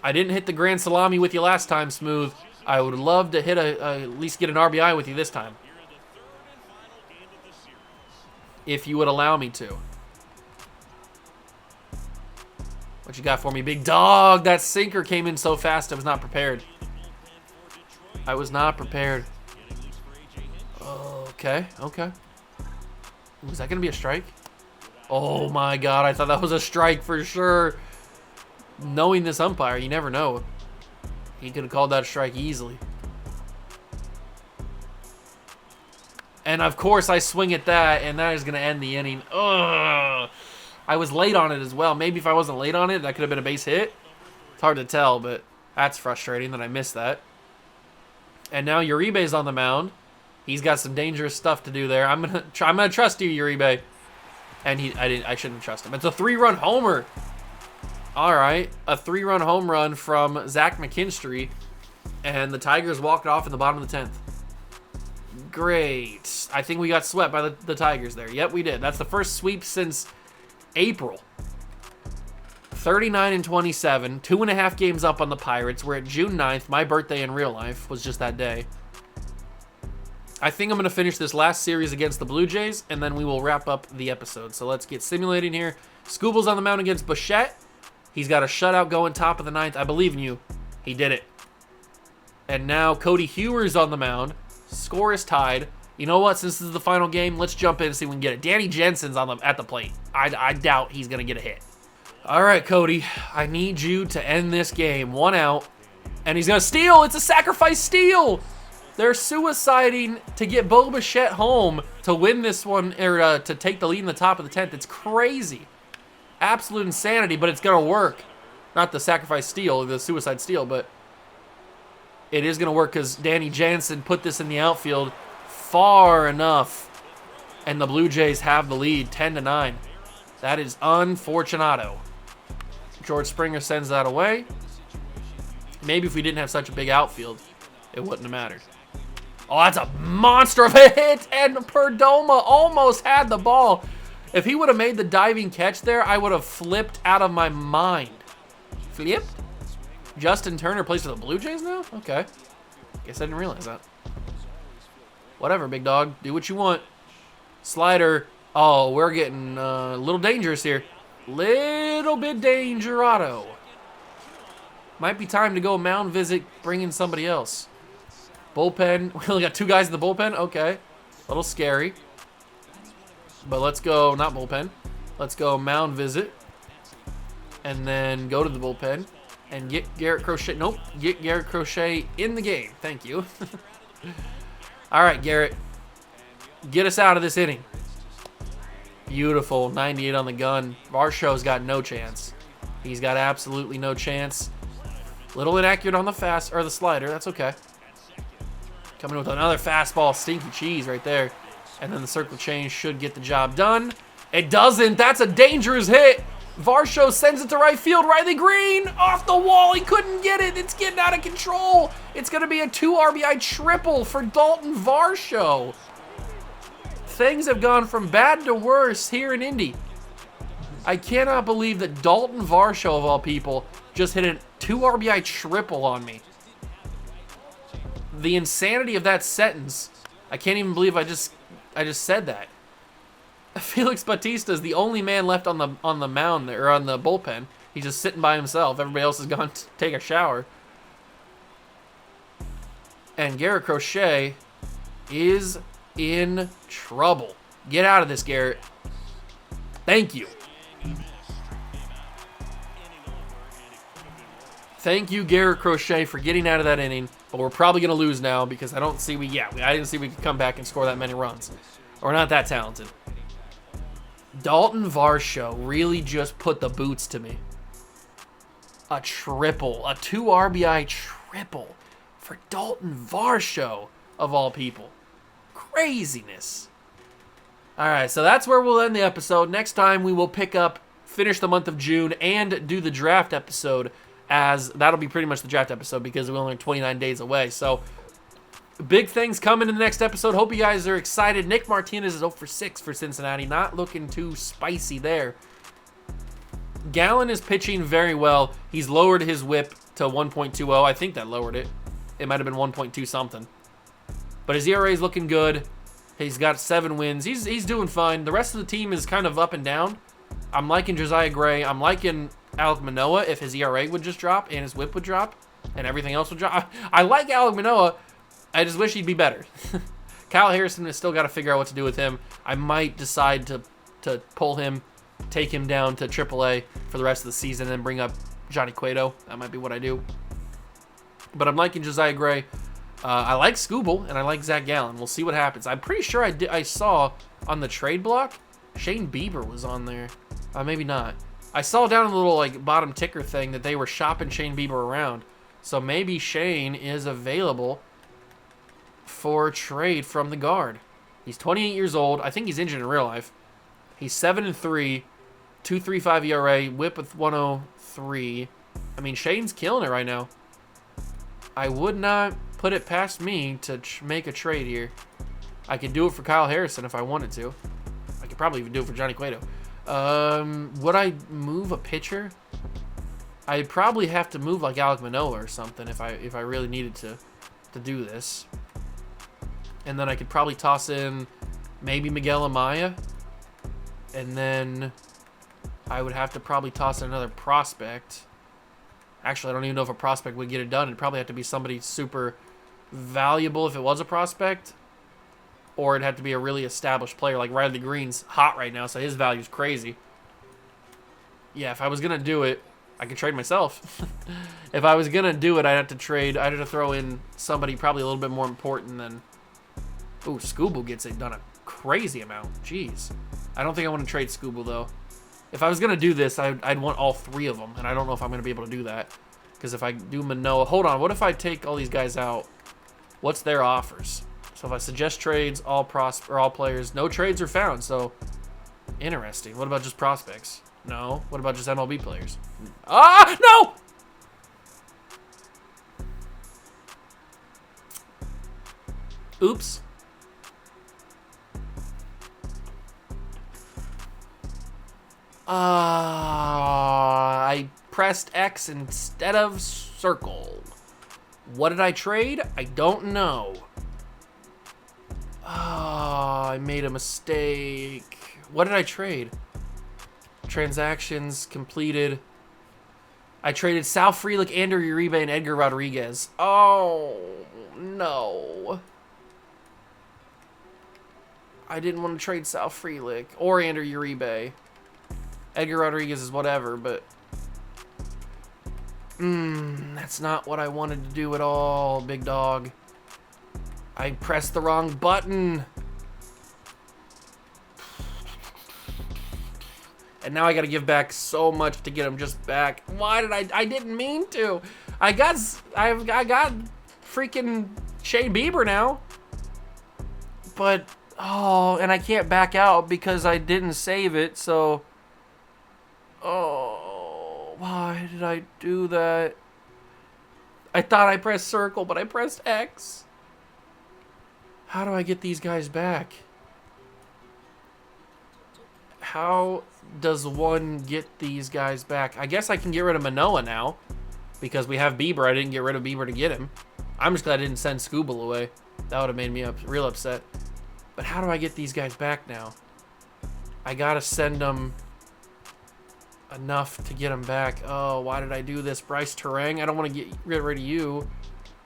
I didn't hit the grand salami with you last time, Smooth. I would love to hit at least get an RBI with you this time. If you would allow me to. What you got for me, big dog? That sinker came in so fast I was not prepared. I was not prepared. Okay. Was that going to be a strike? Oh my god, I thought that was a strike for sure. Knowing this umpire, you never know. He could have called that a strike easily. And of course I swing at that, and that is going to end the inning. Ugh. I was late on it as well. Maybe if I wasn't late on it, that could have been a base hit. It's hard to tell, but that's frustrating that I missed that. And now Uribe's on the mound. He's got some dangerous stuff to do there. I'm gonna trust you, Uribe. And I shouldn't trust him. It's a 3-run homer. All right, a 3-run home run from Zach McKinstry, and the Tigers walked off in the bottom of the 10th. Great. I think we got swept by the Tigers there. Yep, we did. That's the first sweep since April. 39-27, 2.5 games up on the Pirates. We're at June 9th. My birthday in real life was just that day. I think I'm going to finish this last series against the Blue Jays, and then we will wrap up the episode. So let's get simulating here. Scooble's on the mound against Bichette. He's got a shutout going top of the 9th. I believe in you. He did it. And now Cody Hewer's on the mound. Score is tied. You know what? Since this is the final game, let's jump in and see if we can get it. Danny Jensen's at the plate. I doubt he's going to get a hit. All right, Cody. I need you to end this game. 1 out. And he's going to steal. It's a sacrifice steal. They're suiciding to get Bo Bichette home to win this one, or to take the lead in the top of the 10th. It's crazy. Absolute insanity, but it's going to work. Not the sacrifice steal, the suicide steal, but it is going to work because Danny Jansen put this in the outfield far enough, and the Blue Jays have the lead, 10-9. That is unfortunato. George Springer sends that away. Maybe if we didn't have such a big outfield, it wouldn't have mattered. Oh, that's a monster of a hit, and Perdomo almost had the ball. If he would have made the diving catch there, I would have flipped out of my mind. Flipped? Justin Turner plays for the Blue Jays now? Okay. Guess I didn't realize that. Whatever, big dog. Do what you want. Slider. Oh, we're getting a little dangerous here. Little bit dangerato. Might be time to go mound visit, bring in somebody else. Bullpen. We only got 2 guys in the bullpen? Okay. A little scary. But let's go, not bullpen. Let's go mound visit. And then go to the bullpen. And get Garrett Crochet. Nope. Get Garrett Crochet in the game. Thank you. All right, Garrett. Get us out of this inning. Beautiful. 98 on the gun. Varsho's got no chance. He's got absolutely no chance. Little inaccurate on the fast or the slider. That's okay. Coming with another fastball. Stinky cheese right there. And then the circle change should get the job done. It doesn't. That's a dangerous hit. Varsho sends it to right field. Riley Green off the wall. He couldn't get it. It's getting out of control. It's going to be a 2 RBI triple for Dalton Varsho. Things have gone from bad to worse here in Indy. I cannot believe that Dalton Varsho, of all people, just hit a 2 RBI triple on me. The insanity of that sentence. I can't even believe I just said that. Felix Bautista is the only man left on the mound or on the bullpen. He's just sitting by himself. Everybody else has gone to take a shower. And Garrett Crochet is in trouble. Get out of this, Garrett. Thank you. Thank you, Garrett Crochet, for getting out of that inning. But we're probably going to lose now because I didn't see we could come back and score that many runs. We're not that talented. Dalton Varsho really just put the boots to me. A triple, a 2 RBI triple for Dalton Varsho, of all people. Craziness. All right, so that's where we'll end the episode. Next time we will finish the month of June and do the draft episode, as that'll be pretty much the draft episode because we're only 29 days away. So big things coming in the next episode. Hope you guys are excited. Nick Martinez is 0 for 6 for Cincinnati. Not looking too spicy there. Gallen is pitching very well. He's lowered his whip to 1.20. I think that lowered it. It might have been 1.2 something. But his ERA is looking good. He's got 7 wins. He's doing fine. The rest of the team is kind of up and down. I'm liking Josiah Gray. I'm liking Alek Manoah if his ERA would just drop and his whip would drop and everything else would drop. I like Alek Manoah. I just wish he'd be better. Kyle Harrison has still got to figure out what to do with him. I might decide to pull him, take him down to AAA for the rest of the season, and then bring up Johnny Cueto. That might be what I do. But I'm liking Josiah Gray. I like Scooble, and I like Zach Gallen. We'll see what happens. I'm pretty sure I saw on the trade block, Shane Bieber was on there. Maybe not. I saw down in the little bottom ticker thing that they were shopping Shane Bieber around. So maybe Shane is available for trade from the Guard. He's 28 years old. I think he's injured in real life. He's 7-3, 2.35 ERA, whip with 103. I mean, Shane's killing it right now. I would not put it past me to make a trade here. I could do it for Kyle Harrison if I wanted to. I could probably even do it for Johnny Cueto. Would I move a pitcher? I'd probably have to move like Alek Manoah or something if I really needed to do this. And then I could probably toss in maybe Miguel Amaya. And then I would have to probably toss in another prospect. Actually, I don't even know if a prospect would get it done. It'd probably have to be somebody super valuable if it was a prospect. Or it'd have to be a really established player. Like Riley Green's hot right now, so his value's crazy. Yeah, if I was going to do it, I could trade myself. If I was going to do it, I'd have to trade. I'd have to throw in somebody probably a little bit more important than... Ooh, Scooble gets it done a crazy amount. Jeez. I don't think I want to trade Scooble, though. If I was going to do this, I'd want all 3 of them, and I don't know if I'm going to be able to do that. Because if I do Manoah... Hold on, what if I take all these guys out? What's their offers? So if I suggest trades, all players, no trades are found, so interesting. What about just prospects? No. What about just MLB players? Ah, no! Oops. I pressed X instead of circle. What did I trade? I don't know. I made a mistake. What did I trade? Transactions completed. I traded Sal Frelick, Andrew Uribe, and Edgar Rodriguez. Oh, no. I didn't want to trade Sal Frelick or Andrew Uribe. Edgar Rodriguez is whatever, but... that's not what I wanted to do at all, big dog. I pressed the wrong button. And now I got to give back so much to get him just back. Why did I didn't mean to. I got freaking Shane Bieber now. But, oh, and I can't back out because I didn't save it, so... Oh, why did I do that? I thought I pressed circle, but I pressed X. How do I get these guys back? How does one get these guys back? I guess I can get rid of Manoah now because we have Bieber. I didn't get rid of Bieber to get him. I'm just glad I didn't send Scooble away. That would have made me real upset. But how do I get these guys back now? I gotta send them enough to get them back. Oh, why did I do this? Bryce Terang, I don't want to get rid of you.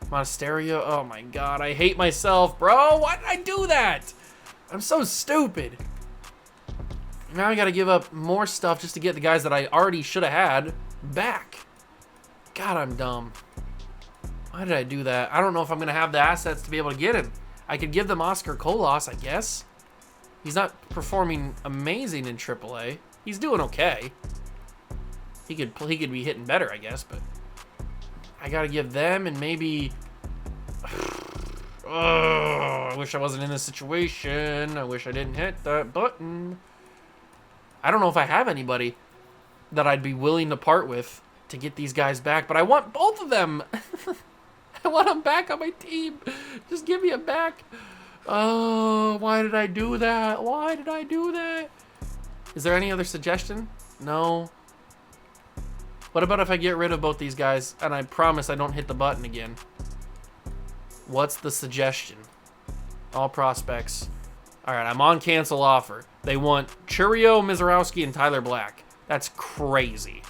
Monasterio, oh my god, I hate myself, bro. Why did I do that? I'm so stupid. Now I gotta give up more stuff just to get the guys that I already should have had back. God, I'm dumb. Why did I do that? I don't know if I'm gonna have the assets to be able to get him. I could give them Oscar Colas, I guess. He's not performing amazing in AAA. He's doing okay. He could be hitting better, I guess, but I gotta give them and maybe... Oh, I wish I wasn't in this situation. I wish I didn't hit that button. I don't know if I have anybody that I'd be willing to part with to get these guys back, but I want both of them. I want them back on my team. Just give me them back. Oh, why did I do that? Why did I do that? Is there any other suggestion? No. What about if I get rid of both these guys and I promise I don't hit the button again? What's the suggestion? All prospects. All right, I'm on cancel offer. They want Churio, Mizorowski, and Tyler Black. That's crazy.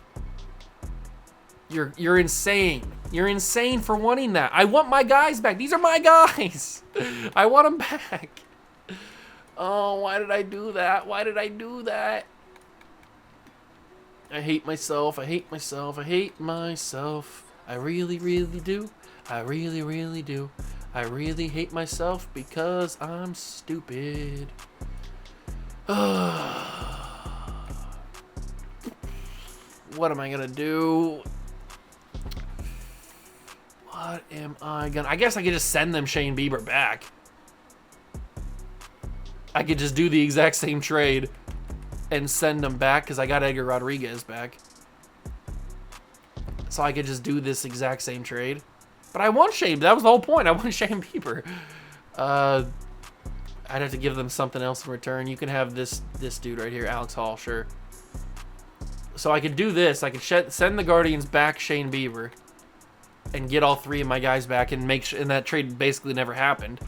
You're insane. You're insane for wanting that. I want my guys back. These are my guys. I want them back. Oh, why did I do that? Why did I do that? I hate myself. I hate myself. I hate myself. I really, really do. I really, really do. I really hate myself because I'm stupid. What am I gonna do? What am I gonna... I guess I could just send them Shane Bieber back. I could just do the exact same trade and send them back because I got Edgar Rodriguez back. So I could just do this exact same trade. But I want Shane. That was the whole point. I want Shane Bieber. I'd have to give them something else in return. You can have this dude right here, Alex Hall, sure. So I could do this. I could send the Guardians back Shane Bieber and get all three of my guys back and make sure, and that trade basically never happened.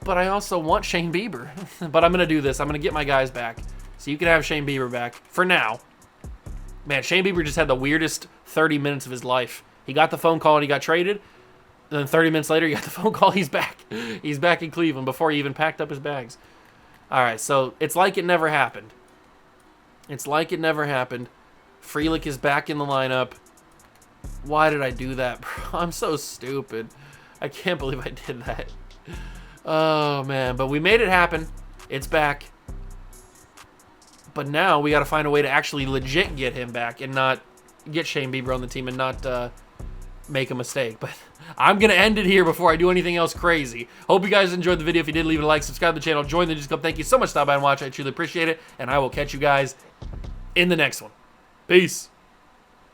But I also want Shane Bieber. But I'm going to do this. I'm going to get my guys back. So you can have Shane Bieber back for now. Man, Shane Bieber just had the weirdest 30 minutes of his life. He got the phone call and he got traded. And then 30 minutes later, he got the phone call. He's back. He's back in Cleveland before he even packed up his bags. All right, so it's like it never happened. It's like it never happened. Frelick is back in the lineup. Why did I do that, bro? I'm so stupid. I can't believe I did that. Oh, man. But we made it happen. It's back. But now we got to find a way to actually legit get him back and not get Shane Bieber on the team and not make a mistake. But I'm going to end it here before I do anything else crazy. Hope you guys enjoyed the video. If you did, leave it a like, subscribe to the channel, join the Juice Club. Thank you so much for stopping by and watching. I truly appreciate it. And I will catch you guys in the next one. Peace.